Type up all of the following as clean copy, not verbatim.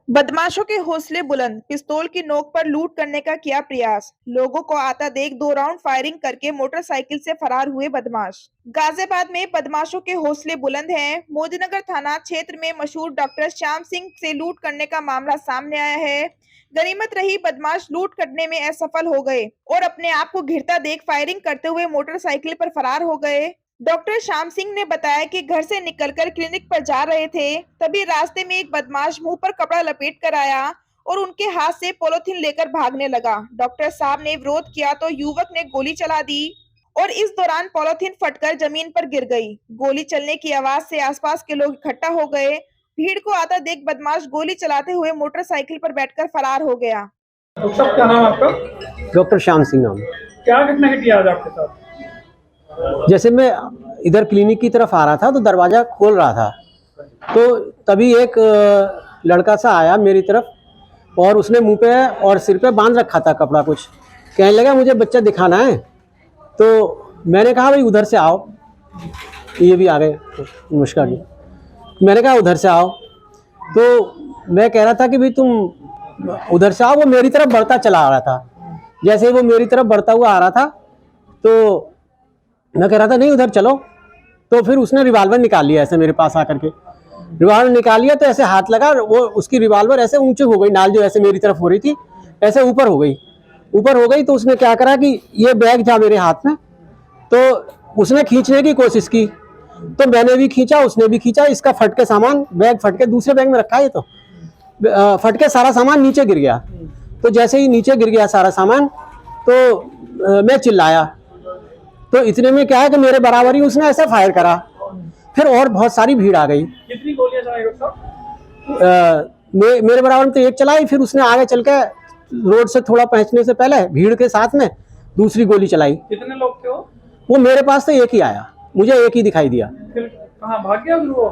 बदमाशों के हौसले बुलंद, पिस्तौल की नोक पर लूट करने का किया प्रयास। लोगों को आता देख 2 राउंड फायरिंग करके मोटरसाइकिल से फरार हुए बदमाश। गाजियाबाद में बदमाशों के हौसले बुलंद हैं। मोदीनगर थाना क्षेत्र में मशहूर डॉक्टर श्याम सिंह से लूट करने का मामला सामने आया है। गनीमत रही, बदमाश लूट करने में असफल हो गए और अपने आप को घिरता देख फायरिंग करते हुए मोटरसाइकिल पर फरार हो गए। डॉक्टर श्याम सिंह ने बताया कि घर से निकलकर क्लिनिक पर जा रहे थे, तभी रास्ते में एक बदमाश मुंह पर कपड़ा लपेट कर आया और उनके हाथ से पॉलिथीन लेकर भागने लगा। डॉक्टर साहब ने विरोध किया तो युवक ने गोली चला दी और इस दौरान पॉलिथीन फटकर जमीन पर गिर गई। गोली चलने की आवाज से आसपास के लोग इकट्ठा हो गए। भीड़ को आता देख बदमाश गोली चलाते हुए मोटरसाइकिल पर बैठकर फरार हो गया। डॉक्टर साहब, क्या नाम है आपका? डॉक्टर श्याम सिंह नाम। क्या घटना घटी आज आपके साथ? जैसे मैं इधर क्लिनिक की तरफ आ रहा था तो दरवाज़ा खोल रहा था, तो तभी एक लड़का सा आया मेरी तरफ और उसने मुंह पे और सिर पे बांध रखा था कपड़ा। कुछ कहने लगा मुझे बच्चा दिखाना है। तो मैंने कहा भाई उधर से आओ। ये भी आ गए, नमस्कार जी। मैंने कहा उधर से आओ। तो मैं कह रहा था कि भाई तुम उधर से आओ। वो मेरी तरफ बढ़ता चला आ रहा था। जैसे वो मेरी तरफ बढ़ता हुआ आ रहा था तो मैं कह रहा था नहीं उधर चलो। तो फिर उसने रिवाल्वर निकाल लिया ऐसे मेरे पास आकर के। रिवाल्वर निकाल लिया तो ऐसे हाथ लगा, वो उसकी रिवाल्वर ऐसे ऊंचे हो गई, नाल जो ऐसे मेरी तरफ हो रही थी ऐसे ऊपर हो गई। ऊपर हो गई तो उसने क्या करा कि ये बैग था मेरे हाथ में, तो उसने खींचने की कोशिश की। तो मैंने भी खींचा, उसने भी खींचा। इसका फट के सामान, बैग फट के दूसरे बैग में रखा है, तो फट के सारा सामान नीचे गिर गया। तो जैसे ही नीचे गिर गया सारा सामान तो मैं चिल्लाया। तो इतने में क्या है कि मेरे बराबर ही उसने ऐसे फायर करा। फिर और बहुत सारी भीड़ आ गई। कितनी गोलियां चलाई डॉक्टर साहब? मेरे बराबर में तो एक चलाई, फिर उसने आगे चल के रोड से थोड़ा पहुंचने से पहले भीड़ के साथ में दूसरी गोली चलाई। कितने लोग थे वो? वो मेरे पास तो एक ही आया, मुझे एक ही दिखाई दिया। फिर कहाँ भाग गया फिर वो?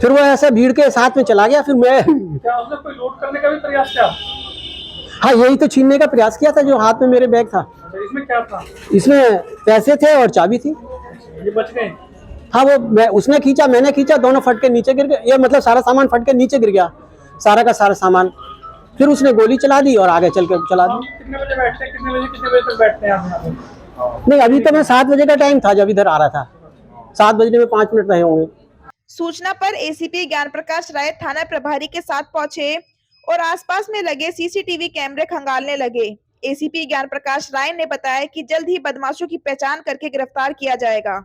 फिर वो ऐसे भीड़ के साथ में चला गया। फिर मैं क्या उसने कोई लूट करने का भी प्रयास किया? हाँ, यही तो छीनने का प्रयास किया था जो हाथ में मेरे बैग था। अच्छा, इसमें क्या था? इसमें पैसे थे और चाबी थी। ये बच गए? हाँ, उसने खींचा, मैंने खींचा, दोनों फट के नीचे गिर गए। ये मतलब सारा सामान फट के नीचे गिर गया, सारा का सारा सामान। फिर उसने गोली चला दी और आगे चल के चला दी। कितने बजे बैठते हैं, कितने बजे तक बैठते हैं आप यहाँ पे? नहीं, अभी तो मैं 7 बजे का टाइम था जब इधर आ रहा था। 7 बजने में 5 मिनट रहे होंगे। सूचना पर एसीपी ज्ञान प्रकाश राय थाना प्रभारी के साथ पहुंचे और आसपास में लगे सीसीटीवी कैमरे खंगालने लगे। एसीपी ज्ञान प्रकाश राय ने बताया कि जल्द ही बदमाशों की पहचान करके गिरफ्तार किया जाएगा।